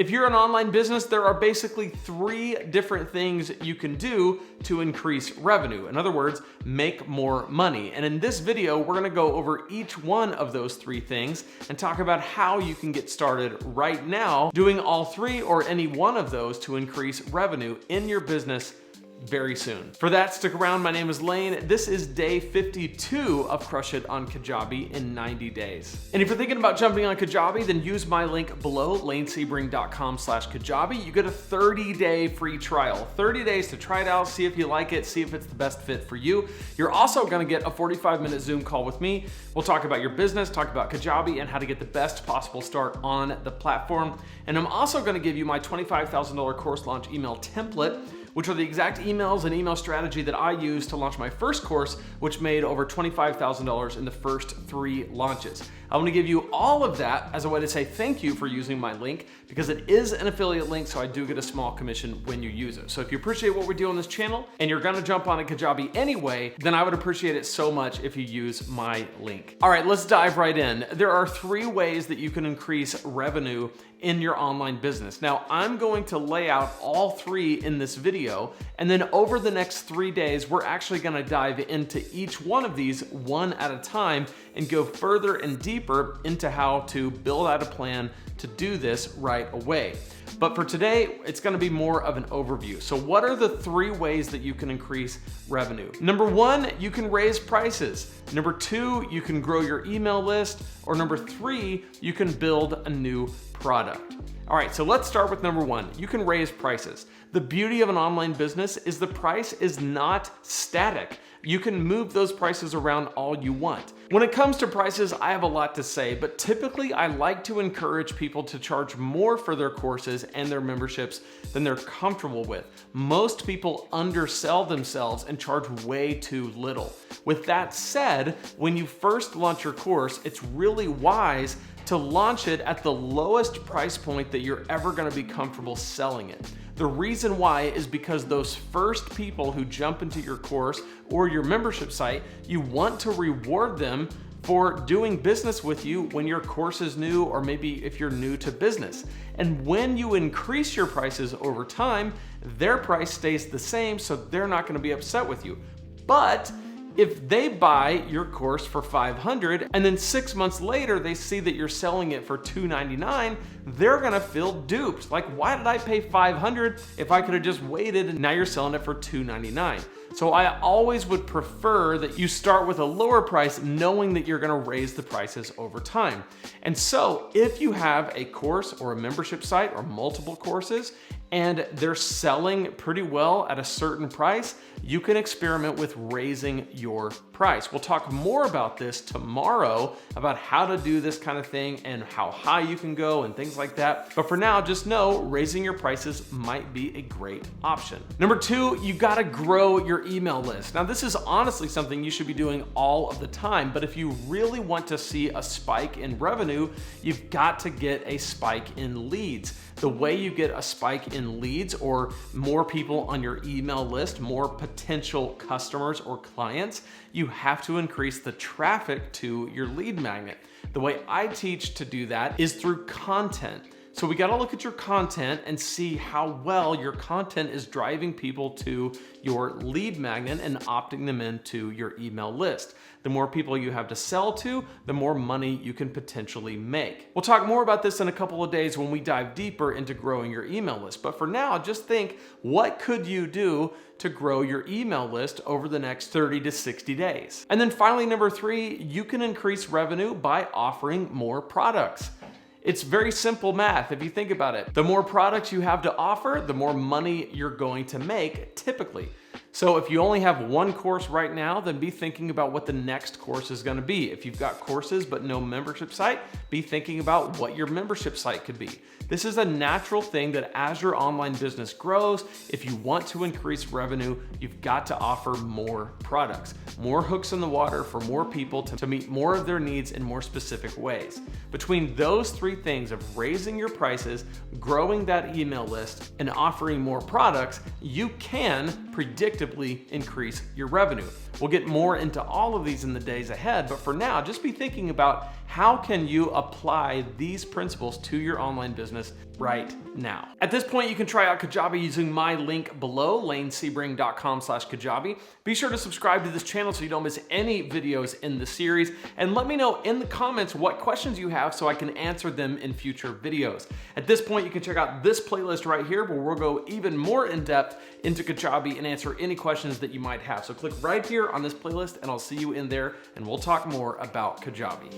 If you're an online business, there are basically 3 different things you can do to increase revenue. In other words, make more money. And in this video, we're gonna go over each one of those 3 things and talk about how you can get started right now doing all 3 or any one of those to increase revenue in your business very soon. For that, stick around. My name is Lane. This is day 52 of Crush It on Kajabi in 90 days. And if you're thinking about jumping on Kajabi, then use my link below, lanesebring.com/Kajabi. You get a 30-day free trial, 30 days to try it out, see if you like it, see if it's the best fit for you. You're also gonna get a 45-minute Zoom call with me. We'll talk about your business, talk about Kajabi, and how to get the best possible start on the platform. And I'm also gonna give you my $25,000 course launch email template, which are the exact emails and email strategy that I used to launch my first course, which made over $25,000 in the first 3 launches. I want to give you all of that as a way to say thank you for using my link, because it is an affiliate link, so I do get a small commission when you use it. So if you appreciate what we do on this channel and you're gonna jump on a Kajabi anyway, then I would appreciate it so much if you use my link. All right, let's dive right in. There are 3 ways that you can increase revenue in your online business. Now, I'm going to lay out all 3 in this video, and then over the next 3 days, we're actually gonna dive into each one of these one at a time and go further and deeper into how to build out a plan to do this right away. But for today, it's gonna be more of an overview. So what are the 3 ways that you can increase revenue? Number 1, you can raise prices. Number 2, you can grow your email list. Or number 3, you can build a new product. All right, so let's start with number 1. You can raise prices. The beauty of an online business is the price is not static. You can move those prices around all you want. When it comes to prices, I have a lot to say, but typically I like to encourage people to charge more for their courses and their memberships than they're comfortable with. Most people undersell themselves and charge way too little. With that said, when you first launch your course, it's really wise to launch it at the lowest price point that you're ever gonna be comfortable selling it. The reason why is because those first people who jump into your course or your membership site, you want to reward them for doing business with you when your course is new, or maybe if you're new to business. And when you increase your prices over time, their price stays the same, so they're not gonna be upset with you. But if they buy your course for $500 and then 6 months later they see that you're selling it for $299, they're gonna feel duped. Like, why did I pay $500 if I could have just waited and now you're selling it for $299? So I always would prefer that you start with a lower price, knowing that you're gonna raise the prices over time. And so if you have a course or a membership site or multiple courses and they're selling pretty well at a certain price, you can experiment with raising your price. We'll talk more about this tomorrow, about how to do this kind of thing and how high you can go and things like that. But for now, just know raising your prices might be a great option. Number 2, you gotta grow your email list. Now, this is honestly something you should be doing all of the time, but if you really want to see a spike in revenue, you've got to get a spike in leads. The way you get a spike in leads, or more people on your email list, more potential customers or clients, you have to increase the traffic to your lead magnet. The way I teach to do that is through content. So we gotta look at your content and see how well your content is driving people to your lead magnet and opting them into your email list. The more people you have to sell to, the more money you can potentially make. We'll talk more about this in a couple of days when we dive deeper into growing your email list. But for now, just think, what could you do to grow your email list over the next 30 to 60 days? And then finally, number 3, you can increase revenue by offering more products. It's very simple math if you think about it. The more products you have to offer, the more money you're going to make typically. So if you only have one course right now, then be thinking about what the next course is gonna be. If you've got courses but no membership site, be thinking about what your membership site could be. This is a natural thing that as your online business grows, if you want to increase revenue, you've got to offer more products, more hooks in the water for more people to meet more of their needs in more specific ways. Between those three things of raising your prices, growing that email list, and offering more products, you can predictably increase your revenue. We'll get more into all of these in the days ahead, but for now, just be thinking about how can you apply these principles to your online business right now? At this point, you can try out Kajabi using my link below, lanesebring.com/Kajabi. Be sure to subscribe to this channel so you don't miss any videos in the series, and let me know in the comments what questions you have so I can answer them in future videos. At this point, you can check out this playlist right here where we'll go even more in depth into Kajabi and answer any questions that you might have. So click right here on this playlist and I'll see you in there and we'll talk more about Kajabi.